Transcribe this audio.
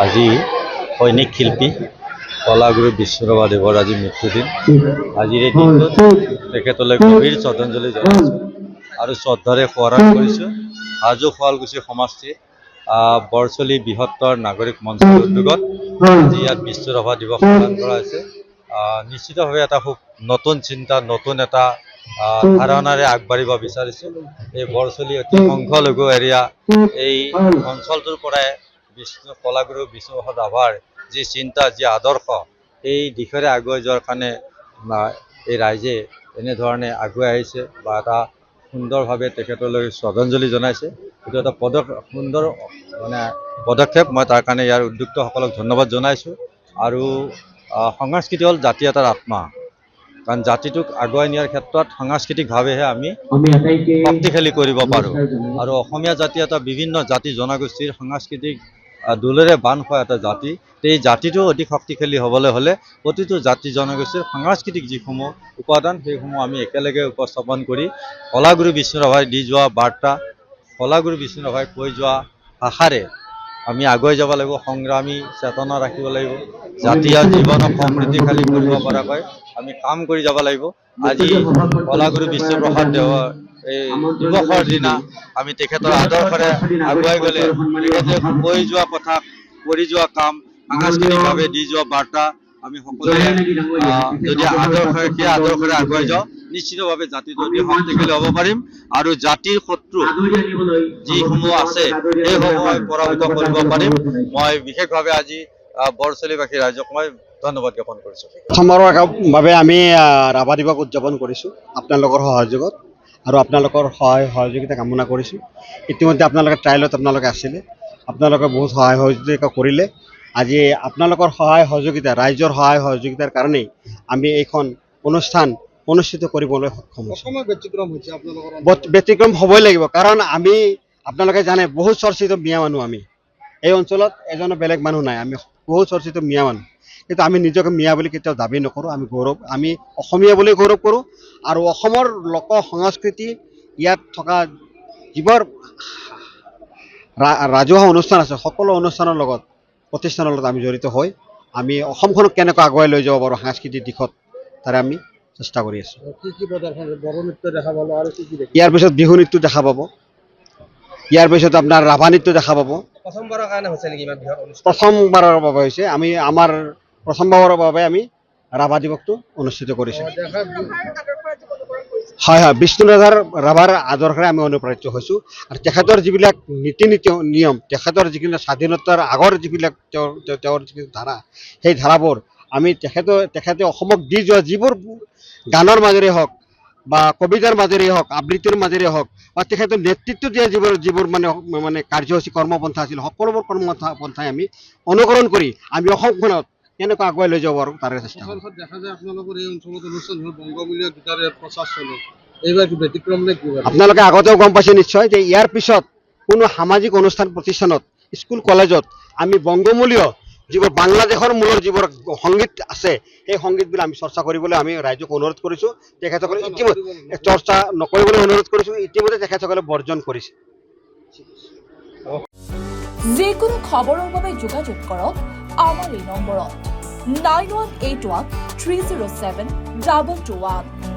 আজি সৈনিক শিল্পী কলাগুৰু বিষ্ণুৰাভা দেৱৰ আজি মৃত্যুদিন। আজিৰ এই দিনটোত তেখেতলৈ গভীৰ শ্ৰদ্ধাঞ্জলি জনাইছোঁ আৰু শ্ৰদ্ধাৰে সোঁৱৰণ কৰিছোঁ। হাজো শুৱালকুছি সমষ্টিৰ বৰছলি বৃহত্তৰ নাগৰিক মঞ্চৰ উদ্যোগত আজি ইয়াত বিষ্ণুৰাভা দিৱস পালন কৰা হৈছে। নিশ্চিতভাৱে এটা খুব নতুন চিন্তা, নতুন এটা ধাৰণাৰে আগবাঢ়িব বিচাৰিছোঁ। এই বৰছলি অতি সংখ্যালঘু এৰিয়া, এই অঞ্চলটোৰ পৰাই কলাগুৰু বিষ্ণুপ্ৰসাদ ৰাভাৰ যি চিন্তা, যি আদৰ্শ, এই দিশৰে আগুৱাই যোৱাৰ কাৰণে এই ৰাইজে এনেধৰণে আগুৱাই আহিছে বা এটা সুন্দৰভাৱে তেখেতলৈ শ্ৰদ্ধাঞ্জলি জনাইছে। এইটো এটা সুন্দৰ পদক্ষেপ। মই তাৰ কাৰণে ইয়াৰ উদ্যোক্তাসকলক ধন্যবাদ জনাইছোঁ। আৰু সংস্কৃতি হ'ল জাতি এটাৰ আত্মা, কাৰণ জাতিটোক আগুৱাই নিয়াৰ ক্ষেত্ৰত সাংস্কৃতিকভাৱেহে আমি শক্তিশালী কৰিব পাৰোঁ। আৰু অসমীয়া জাতি এটা বিভিন্ন জাতি জনগোষ্ঠীৰ সাংস্কৃতিক দোলেৰে বান্ধ খোৱা এটা জাতি। এই জাতিটো অধিক শক্তিশালী হ'বলৈ হ'লে প্ৰতিটো জাতি জনগোষ্ঠীৰ সাংস্কৃতিক যিসমূহ উপাদান, সেইসমূহ আমি একেলগে উপস্থাপন কৰি কলাগুৰু বিষ্ণুৰাভাই দি যোৱা বাৰ্তা, কলাগুৰু বিষ্ণুৰাভাই কৈ যোৱা ভাষাৰে আমি আগুৱাই যাব লাগিব। সংগ্ৰামী চেতনা ৰাখিব লাগিব। জাতীয় জীৱনক সমৃদ্ধিশালী কৰিব পৰাকৈ আমি কাম কৰি যাব লাগিব। আজি কলাগুৰু বিষ্ণুপ্ৰসাদ দেৱৰ এই দিৱসৰ দিনা আমি তেখেতৰ আদৰ্শৰে আগুৱাই গ'লে তেখেতে কৈ যোৱা কথা, কৰি যোৱা কাম, সাংস্কৃতিকভাৱে দি যোৱা বাৰ্তা আমি সকলোৱে যদি সেই আদৰ্শৰে আগুৱাই যাওঁ, নিশ্চিতভাৱে জাতিটো অতি শক্তিশালী হ'ব পাৰিম। আৰু জাতিৰ শত্ৰু যিসমূহ আছে সেইসমূহ পৰাভূত কৰিব পাৰিম। মই বিশেষভাৱে আজি বৰছলিবাসী ৰাইজক মই ধন্যবাদ জ্ঞাপন কৰিছোঁ। প্ৰথমবাৰৰ বাবে আমি ৰাভা দিৱস উদযাপন কৰিছোঁ আপোনালোকৰ সহযোগত, আৰু আপোনালোকৰ সহায় সহযোগিতা কামনা কৰিছোঁ। ইতিমধ্যে আপোনালোকে ট্ৰায়েলত আছিলে, আপোনালোকে বহুত সহায় সহযোগিতা কৰিলে। আজি আপোনালোকৰ সহায় সহযোগিতা, ৰাইজৰ সহায় সহযোগিতাৰ কাৰণেই আমি এইখন অনুষ্ঠান অনুষ্ঠিত কৰিবলৈ সক্ষম হৈছোঁ। ব্যতিক্ৰম হ'বই লাগিব, কাৰণ আমি আপোনালোকে জানে বহুত চৰ্চিত মিয়া মানুহ। আমি এই অঞ্চলত এজনো বেলেগ মানুহ নাই, আমি বহুত চৰ্চিত মিয়া মানুহ। কিন্তু আমি নিজকে মিয়া বুলি কেতিয়াও দাবী নকৰোঁ। আমি অসমীয়া বুলি গৌৰৱ কৰোঁ। আৰু অসমৰ লোক সংস্কৃতি, ইয়াত থকা যিবোৰ ৰাজহুৱা অনুষ্ঠান আছে, সকলো অনুষ্ঠানৰ লগত, প্ৰতিষ্ঠানৰ লগত আমি জড়িত হৈ আমি অসমখনক কেনেকৈ আগুৱাই লৈ যাব পাৰোঁ সাংস্কৃতিক দিশত, তাৰে আমি চেষ্টা কৰি আছোঁ। ইয়াৰ পিছত বিহু নৃত্য দেখা পাব, ইয়াৰ পিছত আপোনাৰ ৰাভা নৃত্য দেখা পাব। প্ৰথমবাৰৰ বাবে হৈছে আমাৰ প্ৰথমবাৰৰ বাবে আমি ৰাভা দিৱসটো অনুষ্ঠিত কৰিছোঁ। হয়, বিষ্ণুৰাভাৰ ৰাভাৰ আদৰ্শৰে আমি অনুপ্ৰাণিত হৈছোঁ। আৰু তেখেতৰ যিবিলাক নীতি নিয়ম, তেখেতৰ যিবিলাক স্বাধীনতাৰ আগৰ যিবিলাক তেওঁৰ যিবিলাক ধাৰা, সেই ধাৰাবোৰ আমি তেখেতে অসমক দি যোৱা যিবোৰ গানৰ মাজেৰে হওক বা কবিতাৰ মাজেৰে হওক, আবৃত্তিৰ মাজেৰে হওক, বা তেখেতৰ নেতৃত্ব দিয়া যিবোৰ মানে কাৰ্যসূচী, কৰ্মপন্থা আছিল, সকলোবোৰ কৰ্মপন্থাই আমি অনুকৰণ কৰি আমি অসমখনত কেনেকৈ আগুৱাই লৈ যাব পাৰোঁ তাৰে চেষ্টা কৰোঁ। আপোনালোকে আগতেও গম পাইছে নিশ্চয় যে ইয়াৰ পিছত কোনো সামাজিক অনুষ্ঠান প্ৰতিষ্ঠানত, স্কুল কলেজত আমি বংগমূলীয় যিবোৰ বাংলাদেশৰ মূলৰ যিবোৰ সংগীত আছে, সেই সংগীতবিলাক আমি চৰ্চা কৰিবলৈ আমি ৰাইজক অনুৰোধ কৰিছোঁ। তেখেতসকলে ইতিমধ্যে চৰ্চা নকৰিবলৈ অনুৰোধ কৰিছোঁ। ইতিমধ্যে তেখেতসকলে বৰ্জন কৰিছে। যিকোনো খবৰৰ বাবে যোগাযোগ কৰক আমাৰ এই নম্বৰত 9181 307 221।